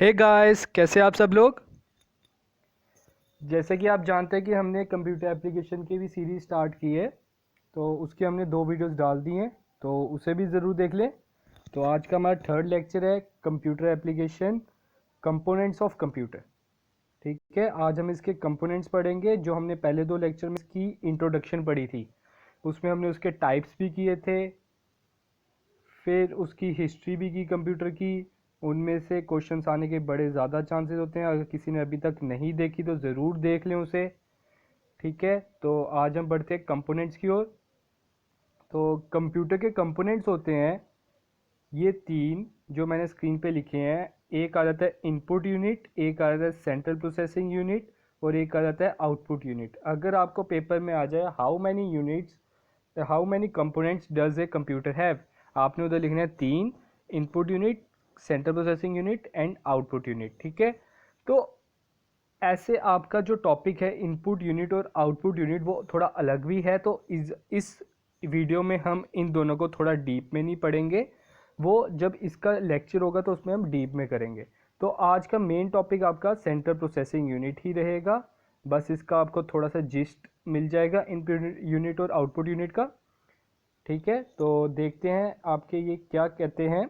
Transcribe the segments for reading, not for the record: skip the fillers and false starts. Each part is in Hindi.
हे गाइस, कैसे आप सब लोग। जैसे कि आप जानते हैं कि हमने कंप्यूटर एप्लीकेशन की भी सीरीज स्टार्ट की है, तो उसकी हमने 2 वीडियोस डाल दी हैं, तो उसे भी ज़रूर देख लें। तो आज का हमारा थर्ड लेक्चर है computer application components of computer. ठीक है, आज हम इसके कंपोनेंट्स पढ़ेंगे। जो हमने पहले 2 लेक्चर में इसकी इंट्रोडक्शन पढ़ी थी, उसमें हमने उसके टाइप्स भी किए थे, फिर उसकी हिस्ट्री भी की कंप्यूटर की। उनमें से क्वेश्चंस आने के बड़े ज़्यादा चांसेस होते हैं। अगर किसी ने अभी तक नहीं देखी तो ज़रूर देख लें उसे। ठीक है, तो आज हम बढ़ते हैं कंपोनेंट्स की ओर। तो कंप्यूटर के कंपोनेंट्स होते हैं ये 3 जो मैंने स्क्रीन पे लिखे हैं। एक आ जाता है इनपुट यूनिट, एक आ जाता है सेंट्रल प्रोसेसिंग यूनिट, और एक आ जाता है आउटपुट यूनिट। अगर आपको पेपर में आ जाए how many components does a computer have, आपने उधर लिखना है 3, input unit, central processing unit and output unit. ठीक है, तो ऐसे आपका जो टॉपिक है इनपुट यूनिट और आउटपुट यूनिट वो थोड़ा अलग भी है। तो इस वीडियो में हम इन दोनों को थोड़ा डीप में नहीं पढ़ेंगे, वो जब इसका लेक्चर होगा तो उसमें हम डीप में करेंगे। तो आज का मेन टॉपिक आपका सेंट्रल प्रोसेसिंग यूनिट ही रहेगा। बस इसका आपको थोड़ा सा जिस्ट मिल जाएगा इनपुट यूनिट और आउटपुट यूनिट का। ठीक है, तो देखते हैं आपके ये क्या कहते हैं।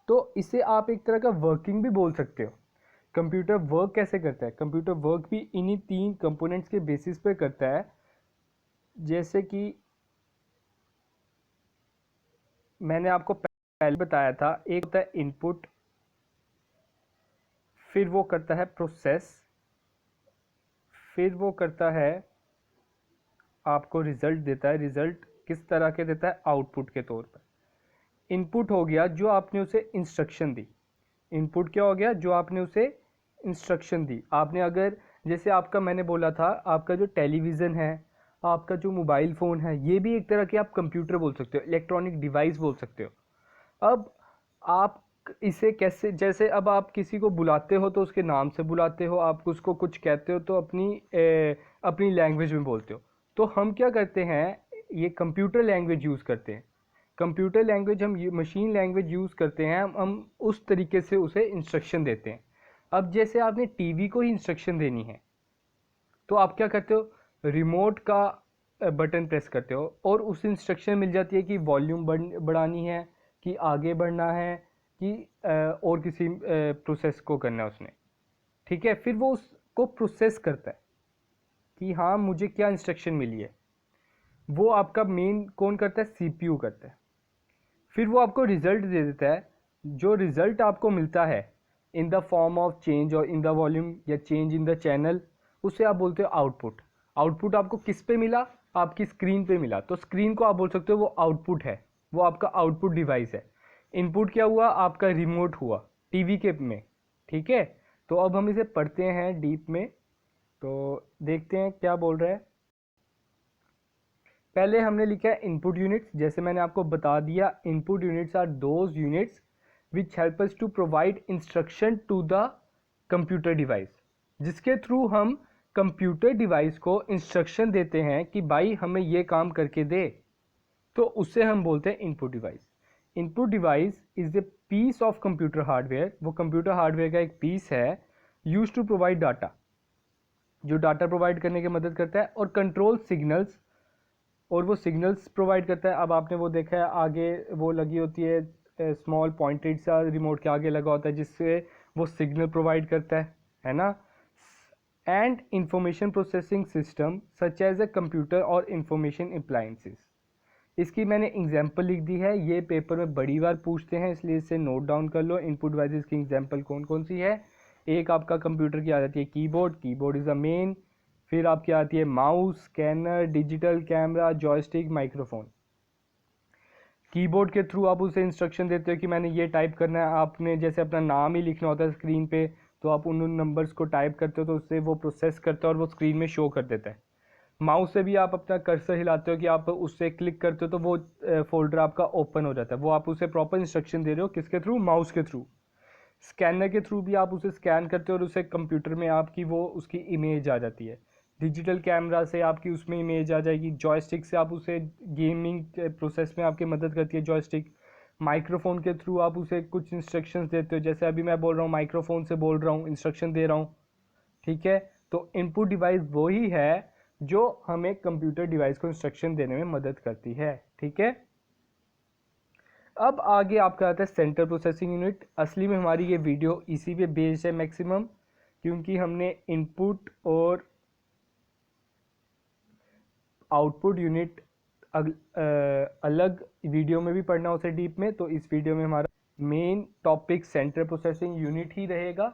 तो इसे आप एक तरह का वर्किंग भी बोल सकते हो। कंप्यूटर वर्क कैसे करता है, कंप्यूटर वर्क भी इन्हीं 3 कंपोनेंट्स के बेसिस पे करता है। जैसे कि मैंने आपको पहले बताया था, एक होता है इनपुट, फिर वो करता है प्रोसेस, फिर वो करता है आपको रिजल्ट देता है। रिजल्ट किस तरह के देता है, आउटपुट के तौर पर। इनपुट हो गया जो आपने उसे इंस्ट्रक्शन दी। इनपुट क्या हो गया, जो आपने उसे इंस्ट्रक्शन दी। आपने अगर, जैसे आपका मैंने बोला था, आपका जो टेलीविज़न है, आपका जो मोबाइल फ़ोन है, ये भी एक तरह के आप कंप्यूटर बोल सकते हो, इलेक्ट्रॉनिक डिवाइस बोल सकते हो। अब आप इसे कैसे, जैसे अब आप किसी को बुलाते हो तो उसके नाम से बुलाते हो, आप उसको कुछ कहते हो तो अपनी लैंग्वेज में बोलते हो। तो हम क्या करते हैं, ये कंप्यूटर लैंग्वेज यूज़ करते हैं। कंप्यूटर लैंग्वेज हम मशीन लैंग्वेज यूज़ करते हैं, हम उस तरीके से उसे इंस्ट्रक्शन देते हैं। अब जैसे आपने टीवी को ही इंस्ट्रक्शन देनी है, तो आप क्या करते हो, रिमोट का बटन प्रेस करते हो और उस इंस्ट्रक्शन मिल जाती है कि वॉल्यूम बढ़ानी है, कि आगे बढ़ना है, कि और किसी प्रोसेस को करना है उसने। ठीक है, फिर वो उसको प्रोसेस करता है कि हाँ मुझे क्या इंस्ट्रक्शन मिली है। वो आपका मेन कौन करता है, सीपीयू करता है। फिर वो आपको रिजल्ट दे देता है। जो रिजल्ट आपको मिलता है in the form of change और इन द वॉल्यूम या चेंज इन द चैनल, उसे आप बोलते हो आउटपुट। आउटपुट आपको किस पे मिला, आपकी स्क्रीन पे मिला, तो स्क्रीन को आप बोल सकते हो वो आउटपुट है, वो आपका आउटपुट डिवाइस है। इनपुट क्या हुआ, आपका रिमोट हुआ टीवी के में। ठीक है, तो अब हम इसे पढ़ते हैं डीप में, तो देखते हैं क्या बोल रहा है। पहले हमने लिखा है इनपुट यूनिट्स। जैसे मैंने आपको बता दिया, input units are those units which help us to provide instruction to the computer device, जिसके थ्रू हम कंप्यूटर डिवाइस को इंस्ट्रक्शन देते हैं कि भाई हमें ये काम करके दे, तो उससे हम बोलते हैं input device. Input device is the piece of computer hardware, वो कंप्यूटर हार्डवेयर का एक पीस है, यूज टू प्रोवाइड डाटा, जो डाटा प्रोवाइड करने की मदद करता है, और कंट्रोल सिग्नल्स, और वो सिग्नल्स प्रोवाइड करता है। अब आपने वो देखा है, आगे वो लगी होती है स्मॉल पॉइंटेड सा, रिमोट के आगे लगा होता है, जिससे वो सिग्नल प्रोवाइड करता है ना। And information processing system such as a computer और इंफॉर्मेशन अप्लायंसेस। इसकी मैंने एग्जांपल लिख दी है, ये पेपर में बड़ी बार पूछते हैं, इसलिए इसे नोट डाउन कर लो। इनपुट डिवाइसेस की एग्जांपल कौन कौन सी है। एक आपका कंप्यूटर की आ जाती है keyboard, keyboard is a main. फिर आपकी आती है mouse, scanner, digital camera, joystick, microphone. Keyboard के थ्रू आप उसे इंस्ट्रक्शन देते हो कि मैंने ये टाइप करना है। आपने जैसे अपना नाम ही लिखना होता है स्क्रीन पे, तो आप उन नंबर्स को टाइप करते हो, तो उससे वो प्रोसेस करता है और वो स्क्रीन में शो कर देता है। माउस से भी आप अपना कर्सर हिलाते हो कि आप उससे क्लिक करते हो, तो वो फोल्डर आपका ओपन हो जाता है। वो आप उसे प्रॉपर इंस्ट्रक्शन दे रहे हो, किसके थ्रू, माउस के थ्रू। स्कैनर के थ्रू भी आप उसे स्कैन करते हो और उसे कंप्यूटर में आपकी वो उसकी इमेज आ जाती है। डिजिटल कैमरा से आपकी उसमें इमेज आ जाएगी। जॉयस्टिक से आप उसे गेमिंग प्रोसेस में आपकी मदद करती है जॉयस्टिक। माइक्रोफोन के थ्रू आप उसे कुछ इंस्ट्रक्शंस देते हो, जैसे अभी मैं बोल रहा हूँ माइक्रोफोन से बोल रहा हूँ, इंस्ट्रक्शन दे रहा हूँ, ठीक है। तो इनपुट डिवाइस वही है जो हमें कंप्यूटर डिवाइस को इंस्ट्रक्शन देने में मदद करती है, ठीक है। अब आगे आपका आता है सेंट्रल प्रोसेसिंग यूनिट। असली में हमारी ये वीडियो इसी पे बेस्ड है मैक्सिमम, क्योंकि हमने इनपुट और आउटपुट यूनिट अलग वीडियो में भी पढ़ना उसे डीप में, तो इस वीडियो में हमारा main topic central processing unit ही रहेगा,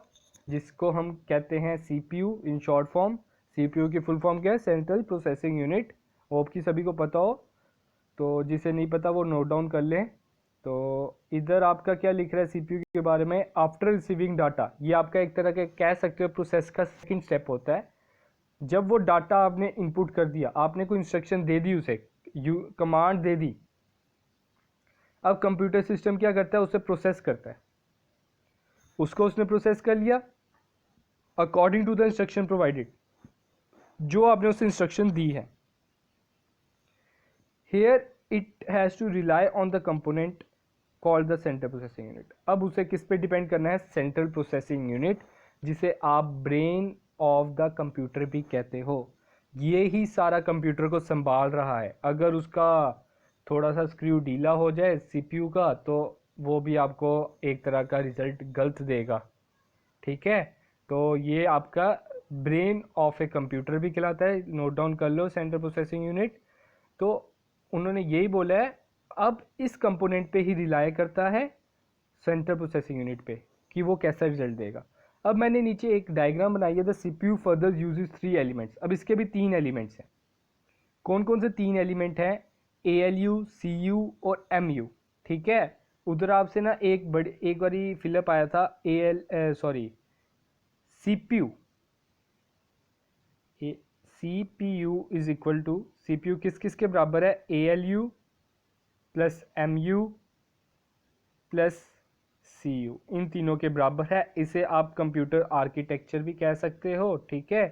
जिसको हम कहते हैं CPU in short form. CPU की फुल फॉर्म क्या है? Central processing unit. होप कि सभी को पता हो, तो जिसे नहीं पता वो नोट डाउन कर लें। तो इधर आपका क्या लिख रहा है सीपीयू के बारे में? आफ्टर रिसीविंग डाटा, ये आपका एक तरह का कह सकते हो प्रोसेस का सेकंड स्टेप होता है। जब वो डाटा आपने इनपुट कर दिया, आपने कोई इंस्ट्रक्शन दे दी, उसे कमांड दे दी, अब कंप्यूटर सिस्टम क्या करता है? उसे प्रोसेस करता है। उसको उसने प्रोसेस कर लिया according to the instruction provided, जो आपने उसे इंस्ट्रक्शन दी है। Here it has to rely on the component called the central processing unit. अब उसे किस पे डिपेंड करना है? सेंट्रल प्रोसेसिंग यूनिट, जिसे आप ब्रेन ऑफ द कंप्यूटर भी कहते हो। ये ही सारा कंप्यूटर को संभाल रहा है। अगर उसका थोड़ा सा स्क्रू ढीला हो जाए सीपीयू का, तो वो भी आपको एक तरह का रिजल्ट गलत देगा, ठीक है। तो ये आपका ब्रेन ऑफ ए कंप्यूटर भी कहलाता है। नोट डाउन कर लो सेंट्रल प्रोसेसिंग यूनिट। तो उन्होंने यही बोला है, अब इस कंपोनेंट पे ही रिलाय करता है सेंट्रल प्रोसेसिंग यूनिट पे कि वो कैसा रिजल्ट देगा। अब मैंने नीचे एक डायग्राम बनाई है, the CPU further uses 3 elements. अब इसके भी 3 एलिमेंट्स हैं। कौन कौन से 3 एलिमेंट हैं? ALU, CU और MU, ठीक है। उधर आपसे ना एक बारी फिलअप आया था CPU। CPU is equal to, CPU किस किस के बराबर है? ALU plus MU plus CU, इन तीनों के बराबर है। इसे आप कंप्यूटर आर्किटेक्चर भी कह सकते हो, ठीक है।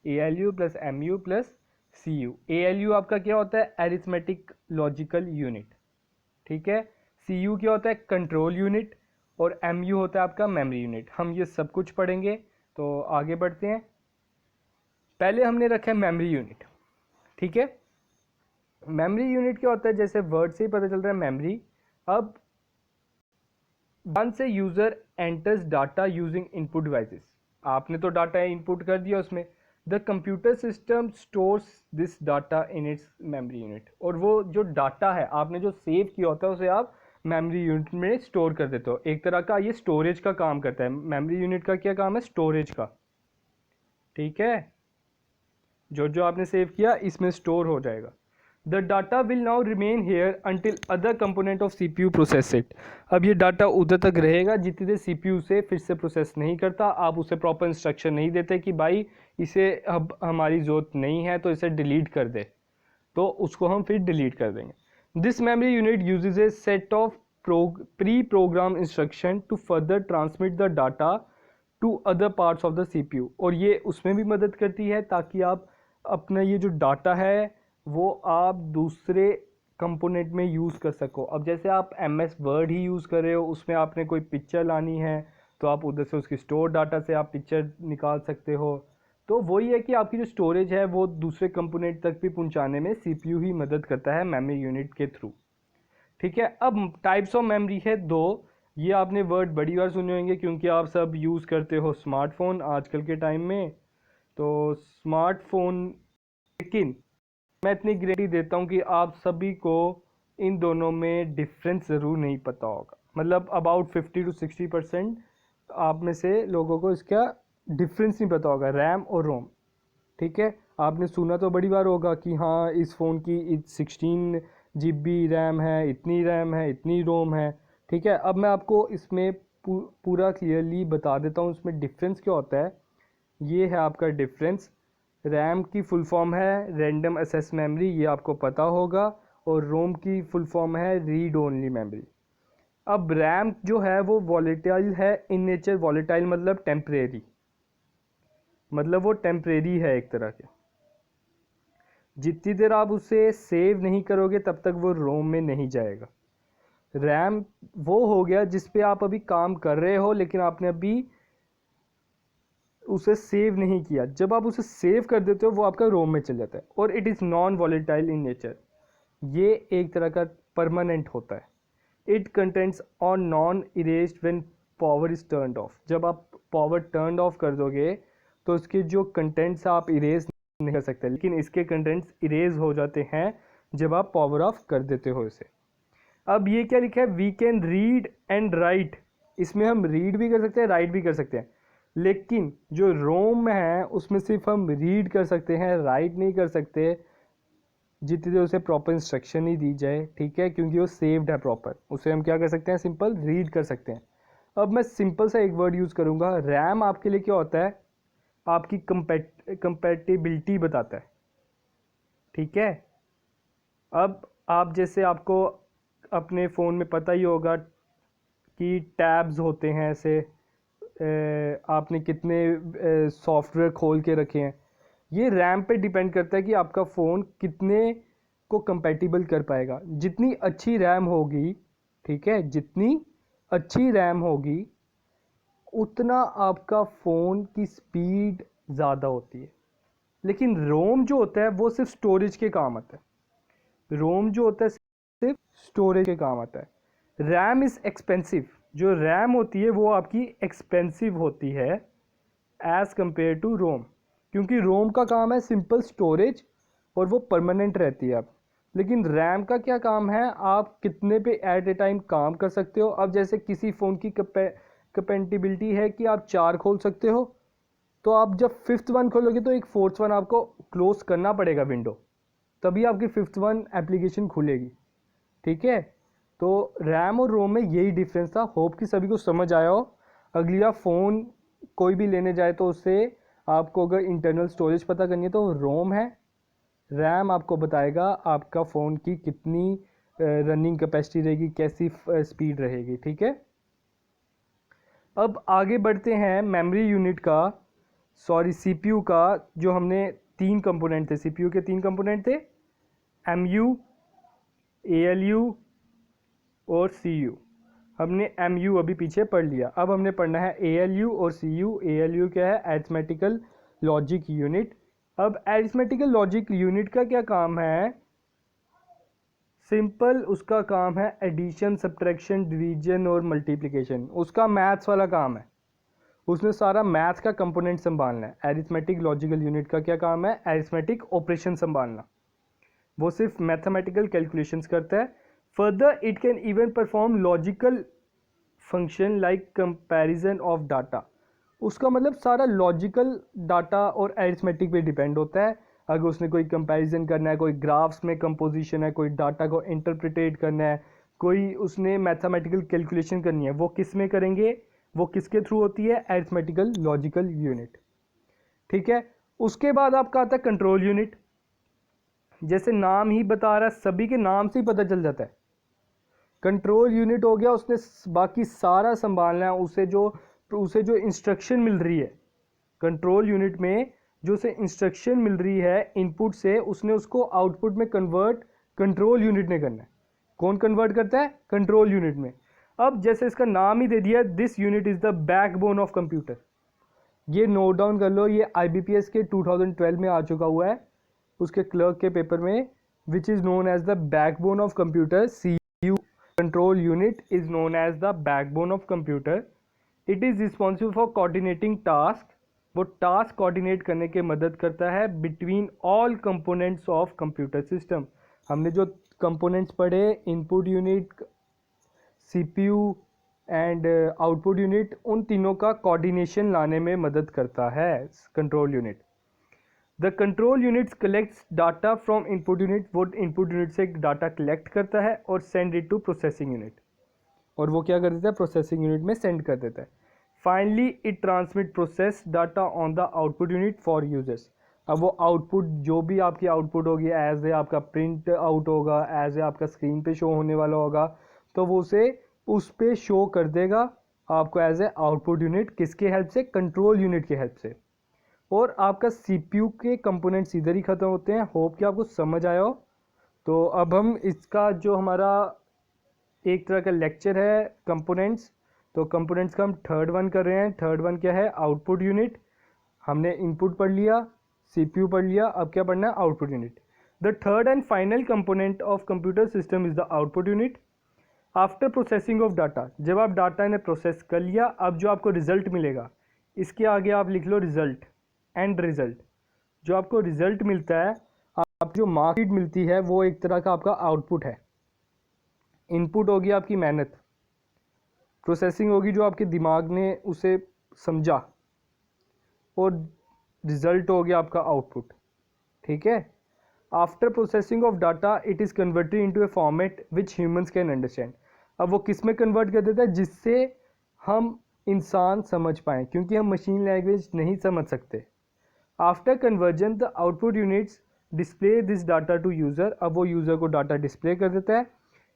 ALU plus MU plus CU। ALU आपका क्या होता है? एरिथमेटिक लॉजिकल यूनिट, ठीक है। CU क्या होता है? Control unit. और MU होता है आपका मेमोरी यूनिट। हम ये सब कुछ पढ़ेंगे, तो आगे बढ़ते हैं। पहले हमने रखा है मेमोरी यूनिट, ठीक है। मेमोरी यूनिट क्या होता है? जैसे वर्ड से ही पता चल रहा है, मेमोरी। अब once a user enters data using input devices, आपने तो डाटा इनपुट कर दिया उसमें, the computer system stores this data in its memory unit. और वो जो डाटा है आपने जो सेव किया होता है, उसे आप मेमोरी यूनिट में स्टोर कर देते हो। एक तरह का ये स्टोरेज का काम करता है। मेमोरी यूनिट का क्या काम है? स्टोरेज का, ठीक है। जो जो आपने सेव किया इसमें स्टोर हो जाएगा। The data will now remain here until other component of CPU process it. अब ये डाटा उधर तक रहेगा जितनी देर CPU से फिर से प्रोसेस नहीं करता। आप उसे प्रॉपर इंस्ट्रक्शन नहीं देते कि भाई इसे अब हमारी ज़रूरत नहीं है तो इसे डिलीट कर दे, तो उसको हम फिर डिलीट कर देंगे। This memory unit uses a set of pre program instruction to further transmit the data to other parts of the CPU। और ये उसमें भी मदद करती है ताकि आप अपना ये जो डाटा है वो आप दूसरे कंपोनेंट में यूज़ कर सको। अब जैसे आप MS वर्ड ही यूज़ कर रहे हो, उसमें आपने कोई पिक्चर लानी है तो आप उधर से उसकी स्टोर डाटा से आप पिक्चर निकाल सकते हो। तो वही है कि आपकी जो स्टोरेज है वो दूसरे कंपोनेंट तक भी पहुंचाने में CPU ही मदद करता है मेमोरी यूनिट के थ्रू, ठीक है। अब टाइप्स ऑफ मेमोरी है 2। ये आपने वर्ड बड़ी बार सुने होंगे क्योंकि आप सब यूज़ करते हो स्मार्टफोन आजकल के टाइम में। तो स्मार्टफोन, लेकिन मैं इतनी गारंटी देता हूँ कि आप सभी को इन दोनों में डिफरेंस ज़रूर नहीं पता होगा। मतलब अबाउट 50 to 60% आप में से लोगों को इसका डिफरेंस नहीं पता होगा, रैम और रोम, ठीक है। आपने सुना तो बड़ी बार होगा कि हाँ इस फ़ोन की 16 GB रैम है, इतनी रैम है, इतनी रोम है, ठीक है। अब मैं आपको इसमें पूरा क्लियरली बता देता हूँ इसमें डिफरेंस क्या होता है। ये है आपका डिफरेंस। रैम की फुल फॉर्म है रैंडम एक्सेस मेमोरी, ये आपको पता होगा। और रोम की फुल फॉर्म है रीड ओनली मेमोरी। अब रैम जो है वो वॉलेटाइल है इन नेचर। वॉलेटाइल मतलब टेम्परेरी, मतलब वो टेम्परेरी है एक तरह के। जितनी देर आप उसे सेव नहीं करोगे तब तक वो रोम में नहीं जाएगा। रैम वो हो गया जिस पे आप अभी काम कर रहे हो लेकिन आपने अभी उसे सेव नहीं किया। जब आप उसे सेव कर देते हो वो आपका रोम में चल जाता है और it is non volatile in nature. ये एक तरह का परमानेंट होता है। It contents on non erased when power is turned of. जब आप पावर टर्न ऑफ कर दोगे तो इसके जो कंटेंट्स आप इरेज नहीं कर सकते, लेकिन इसके कंटेंट्स इरेज हो जाते हैं जब आप पावर ऑफ कर देते हो इसे। अब ये क्या लिखा है, we can read and write. इसमें हम रीड भी कर सकते हैं, राइट भी कर सकते हैं, लेकिन जो रोम में है उसमें सिर्फ हम रीड कर सकते हैं, राइट नहीं कर सकते जितनी देर उसे प्रॉपर इंस्ट्रक्शन ही दी जाए, ठीक है, क्योंकि वो सेव्ड है प्रॉपर। उसे हम क्या कर सकते हैं, सिंपल रीड कर सकते हैं। अब मैं सिंपल सा एक वर्ड यूज़ करूँगा। रैम आपके लिए क्या होता है, आपकी कंपैटिबिलिटी बताता है, ठीक है। अब आप जैसे आपको अपने फ़ोन में पता ही होगा कि टैब्स होते हैं ऐसे, आपने कितने सॉफ्टवेयर खोल के रखे हैं। ये रैम पे डिपेंड करता है कि आपका फ़ोन कितने को कंपैटिबल कर पाएगा। जितनी अच्छी रैम होगी, ठीक है, जितनी अच्छी रैम होगी उतना आपका फ़ोन की स्पीड ज़्यादा होती है। लेकिन रोम जो होता है वो सिर्फ स्टोरेज के काम आता है। रोम जो होता है सिर्फ स्टोरेज के काम आता है। RAM is expensive. जो रैम होती है वो आपकी एक्सपेंसिव होती है एज़ कंपेयर टू रोम, क्योंकि रोम का काम है सिंपल स्टोरेज और वो परमानेंट रहती है। आप लेकिन रैम का क्या काम है, आप कितने पे एट ए टाइम काम कर सकते हो। अब जैसे किसी फ़ोन की कंपैटिबिलिटी है कि आप 4 खोल सकते हो, तो आप जब फिफ्थ वन खोलोगे तो एक फोर्थ वन आपको क्लोज करना पड़ेगा विंडो, तभी आपकी फिफ्थ वन एप्लीकेशन खुलेगी, ठीक है। तो रैम और रोम में यही डिफरेंस था। होप कि सभी को समझ आया हो। अगली बार फ़ोन कोई भी लेने जाए तो उससे आपको अगर इंटरनल स्टोरेज पता करनी है तो रोम है, रैम आपको बताएगा आपका फ़ोन की कितनी रनिंग कैपेसिटी रहेगी, कैसी स्पीड रहेगी, ठीक है। अब आगे बढ़ते हैं मेमोरी यूनिट का, सॉरी सीपीयू का। जो हमने 3 कंपोनेंट थे, सीपीयू के 3 कंपोनेंट थे, एमयू, एएलयू और सीयू। हमने एमयू अभी पीछे पढ़ लिया, अब हमने पढ़ना है एएलयू और सीयू। एएलयू क्या है, अरिथमेटिकल लॉजिक यूनिट। अब अरिथमेटिकल लॉजिक यूनिट का क्या काम है, सिंपल उसका काम है एडिशन, सब्ट्रैक्शन, डिवीजन और मल्टीप्लिकेशन। उसका मैथ्स वाला काम है, उसने सारा मैथ का कंपोनेंट संभालना है। अरिथमेटिक लॉजिकल यूनिट का क्या काम है, अरिथमेटिक ऑपरेशन संभालना। वो सिर्फ मैथमेटिकल कैलकुलेशंस करता है। Further it can even perform logical function like comparison of data. उसका मतलब सारा लॉजिकल डाटा और अरिथमेटिक पे डिपेंड होता है। अगर उसने कोई कंपैरिजन करना है, कोई ग्राफ्स में कंपोजिशन है, कोई डाटा को इंटरप्रिटेट करना है, कोई उसने मैथमेटिकल कैलकुलेशन करनी है, वो किस में करेंगे, वो किसके थ्रू होती है, अरिथमेटिकल लॉजिकल यूनिट, ठीक है। उसके बाद आपका आता है कंट्रोल यूनिट। जैसे नाम ही बता रहा है, सभी के नाम से ही पता चल जाता है। कंट्रोल यूनिट हो गया, उसने बाकी सारा संभालना है। उसे जो इंस्ट्रक्शन मिल रही है कंट्रोल यूनिट में, जो उसे इंस्ट्रक्शन मिल रही है इनपुट से, उसने उसको आउटपुट में कन्वर्ट कंट्रोल यूनिट ने करना है। कौन कन्वर्ट करता है, कंट्रोल यूनिट में। अब जैसे इसका नाम ही दे दिया, this unit is the backbone of computer. ये नोट डाउन कर लो, ये IBPS के 2012 में आ चुका हुआ है, उसके क्लर्क के पेपर में, which is known as the backbone of computer. CU control unit is known as the backbone of computer. It is responsible for coordinating task. वो टास्क कोऑर्डिनेट करने के मदद करता है between all components of computer system. हमने जो कंपोनेंट्स पढ़े, input unit, CPU and output unit, उन तीनों का कोऑर्डिनेशन लाने में मदद करता है control unit. The control units collects data from input unit. वो इनपुट यूनिट से डाटा कलेक्ट करता है और send it to processing unit, और वो क्या कर देता है, प्रोसेसिंग यूनिट में सेंड कर देता है। Finally it transmit process data on the output unit for users. अब वो आउटपुट, जो भी आपकी आउटपुट होगी, एज ए आपका प्रिंट आउट होगा, एज ए आपका स्क्रीन पे शो होने वाला होगा, तो वो उसे उस पे शो कर देगा आपको एज ए आउटपुट यूनिट। किसके हेल्प से, कंट्रोल यूनिट के हेल्प से। और आपका CPU के कंपोनेंट्स इधर ही ख़त्म होते हैं। होप कि आपको समझ आया हो। तो अब हम इसका जो हमारा एक तरह का लेक्चर है कंपोनेंट्स। तो कंपोनेंट्स का हम थर्ड वन कर रहे हैं। थर्ड वन क्या है? Output unit. हमने इनपुट पढ़ लिया, सीपीयू पढ़ लिया, अब क्या पढ़ना है? Output unit. The third and final component of computer system is the output unit. After processing of data, जब आप डाटा ने प्रोसेस कर लिया, अब जो आपको रिजल्ट मिलेगा, इसके आगे आप लिख लो रिजल्ट, एंड रिजल्ट। जो आपको रिजल्ट मिलता है, आप जो मार्कशीट मिलती है, वो एक तरह का आपका आउटपुट है। इनपुट होगी आपकी मेहनत, प्रोसेसिंग होगी जो आपके दिमाग ने उसे समझा, और रिजल्ट हो गया आपका आउटपुट। ठीक है। After processing of data it is converted into A format which humans can understand. अब वो किस में कन्वर्ट कर देता है? जिससे हम इंसान समझ पाएँ, क्योंकि हम मशीन लैंग्वेज नहीं समझ सकते। After conversion the output units display this data to user. अब वो यूज़र को डाटा डिस्प्ले कर देता है।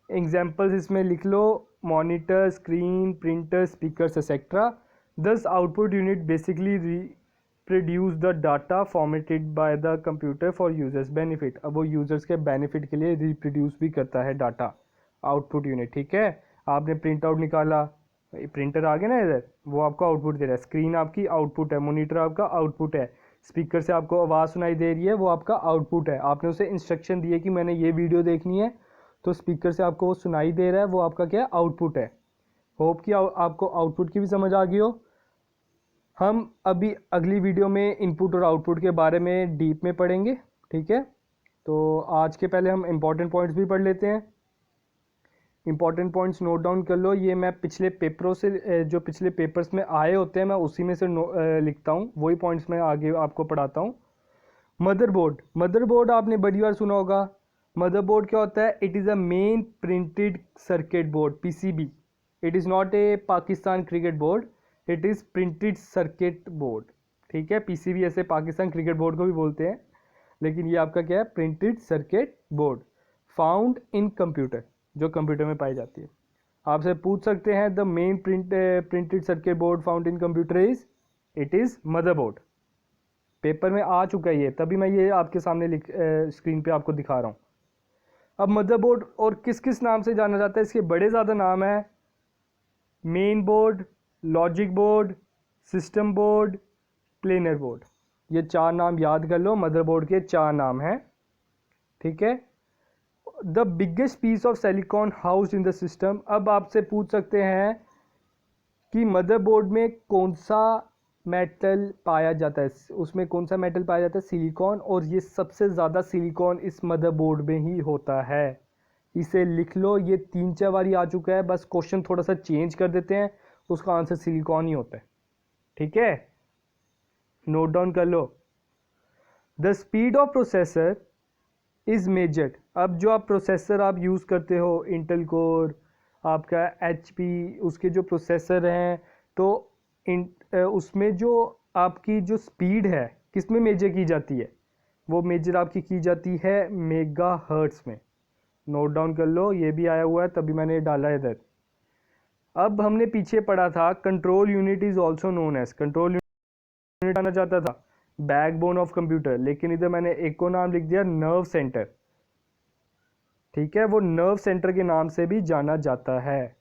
एग्जाम्पल्स इसमें लिख लो, monitor, screen, printer, speakers etcetera. This output unit basically reproduce the data formatted by the computer for users benefit. अब वो यूजर्स के बेनिफिट के लिए रिप्रोड्यूस भी करता है डाटा, आउटपुट यूनिट। ठीक है। आपने प्रिंट आउट निकाला, प्रिंटर आ गया ना इधर, वो आपको आउटपुट दे रहा है। स्क्रीन आपकी आउटपुट है, मॉनिटर आपका आउटपुट है, स्पीकर से आपको आवाज़ सुनाई दे रही है, वो आपका आउटपुट है। आपने उसे इंस्ट्रक्शन दी है कि मैंने ये वीडियो देखनी है, तो स्पीकर से आपको वो सुनाई दे रहा है, वो आपका क्या है? आउटपुट है। होप कि आपको आउटपुट की भी समझ आ गई हो। हम अभी अगली वीडियो में इनपुट और आउटपुट के बारे में डीप में पढ़ेंगे। ठीक है। तो आज के पहले हम इंपॉर्टेंट पॉइंट्स भी पढ़ लेते हैं। इंपॉर्टेंट पॉइंट्स नोट डाउन कर लो। ये मैं पिछले पेपरों से, जो पिछले पेपर्स में आए होते हैं, मैं उसी में से लिखता हूँ, वही पॉइंट्स मैं आगे आपको पढ़ाता हूँ। मदरबोर्ड। मदरबोर्ड आपने बड़ी बार सुना होगा। मदरबोर्ड क्या होता है? It is a main printed circuit board, PCB. It is not a Pakistan cricket board, it is printed circuit board. ठीक है। पीसीबी ऐसे पाकिस्तान क्रिकेट बोर्ड को भी बोलते हैं, लेकिन ये आपका क्या है? Printed circuit board. Found in computer, जो कंप्यूटर में पाई जाती है। आपसे पूछ सकते हैं the main printed circuit board found in computer is, it is motherboard. Paper में आ चुका है ये, तभी मैं ये आपके सामने स्क्रीन पे आपको दिखा रहा हूँ। अब मदरबोर्ड और किस किस नाम से जाना जाता है? इसके बड़े ज़्यादा नाम है। Main board, logic board, system board, planar board. ये चार नाम याद कर लो, मदरबोर्ड के चार नाम हैं। ठीक है। The biggest piece of silicon house in the system. अब आपसे पूछ सकते हैं कि मदरबोर्ड में कौन सा मेटल पाया जाता है, उसमें कौन सा मेटल पाया जाता है? सिलिकॉन। और ये सबसे ज़्यादा सिलिकॉन इस मदरबोर्ड में ही होता है। इसे लिख लो, ये 3-4 बार आ चुका है, बस क्वेश्चन थोड़ा सा चेंज कर देते हैं, उसका आंसर सिलिकॉन ही होता है। ठीक है। नोट डाउन कर लो। The speed of processor is measured. अब जो आप प्रोसेसर आप यूज़ करते हो, इंटेल कोर, आपका HP, उसके जो प्रोसेसर हैं, तो उसमें जो आपकी जो स्पीड है, किस में मेजर की जाती है? वो मेजर आपकी की जाती है मेगा हर्ट्स में। नोट डाउन कर लो, ये भी आया हुआ है, तभी मैंने डाला है इधर। अब हमने पीछे पढ़ा था control unit is also known as, control unit आना चाहता था बैकबोन ऑफ कंप्यूटर, लेकिन इधर मैंने एक को नाम लिख दिया नर्व सेंटर। ठीक है। वो नर्व सेंटर के नाम से भी जाना जाता है।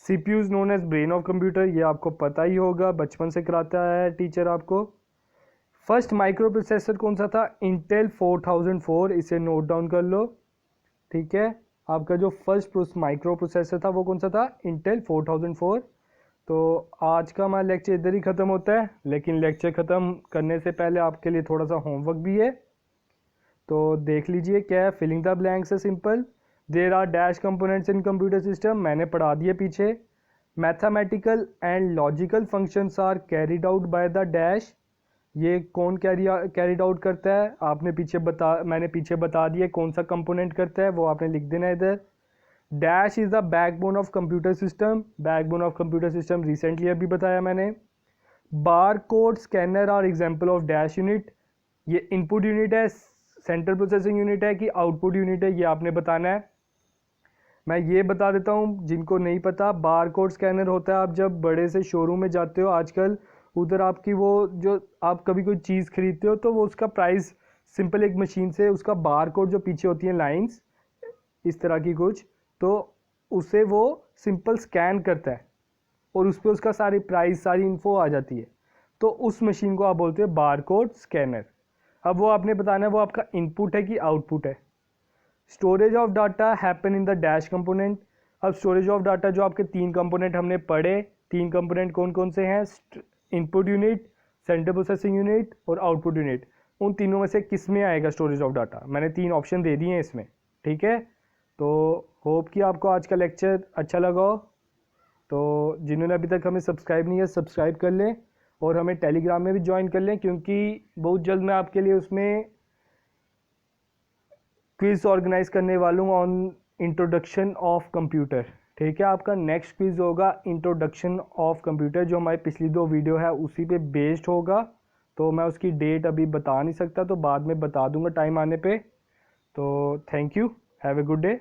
CPU is known as brain of computer, ये आपको पता ही होगा, बचपन से कराता है टीचर आपको। फर्स्ट माइक्रो प्रोसेसर कौन सा था? इंटेल 4004, इसे नोट डाउन कर लो। ठीक है। आपका जो फर्स्ट माइक्रो प्रोसेसर था वो कौन सा था? इंटेल 4004। तो आज का हमारा लेक्चर इधर ही ख़त्म होता है, लेकिन लेक्चर ख़त्म करने से पहले आपके लिए थोड़ा सा होमवर्क भी है, तो देख लीजिए क्या है। फिलिंग द ब्लैंक्स है simple. There are dash components in computer system, मैंने पढ़ा दिए पीछे। Mathematical and logical functions are carried out by the dash. ये कौन कैरिड आउट करता है? मैंने पीछे बता दिया कौन सा कंपोनेंट करता है, वो आपने लिख देना है इधर। Dash is the backbone of computer system, backbone of computer system recently अभी बताया मैंने। Bar code scanner are example of dash unit. ये इनपुट यूनिट है, सेंट्रल प्रोसेसिंग यूनिट है कि आउटपुट यूनिट है, ये आपने बताना है। मैं ये बता देता हूँ जिनको नहीं पता, बार कोड स्कैनर होता है, आप जब बड़े से शोरूम में जाते हो आजकल, उधर आपकी वो जो आप कभी कोई चीज़ खरीदते हो, तो वो उसका प्राइस सिंपल एक मशीन से उसका बार कोड जो पीछे होती हैं लाइंस इस तरह की कुछ, तो उसे वो सिंपल स्कैन करता है और उस पर उसका सारी प्राइस सारी इन्फो आ जाती है। तो उस मशीन को आप बोलते हैं बारकोड स्कैनर। अब वो आपने बताना है वो आपका इनपुट है कि आउटपुट है। Storage of data happen in the dash component. अब स्टोरेज ऑफ डाटा जो आपके 3 कंपोनेंट हमने पढ़े, 3 कंपोनेंट कौन कौन से हैं? Input unit, central processing unit और आउटपुट यूनिट। उन तीनों में से किस में आएगा स्टोरेज ऑफ डाटा? मैंने 3 ऑप्शन दे दिए हैं इसमें, ठीक है। तो होप कि आपको आज का लेक्चर अच्छा लगा हो। तो जिन्होंने अभी तक हमें सब्सक्राइब नहीं है सब्सक्राइब कर लें और हमें टेलीग्राम में भी ज्वाइन कर लें, क्योंकि बहुत जल्द मैं आपके लिए उसमें क्विज ऑर्गेनाइज करने वाला हूँ ऑन इंट्रोडक्शन ऑफ कंप्यूटर। ठीक है, आपका नेक्स्ट क्विज होगा इंट्रोडक्शन ऑफ कंप्यूटर, जो हमारी पिछली 2 वीडियो है उसी पे बेस्ड होगा। तो मैं उसकी डेट अभी बता नहीं सकता, तो बाद में बता दूंगा टाइम आने पे। तो thank you, have a good day.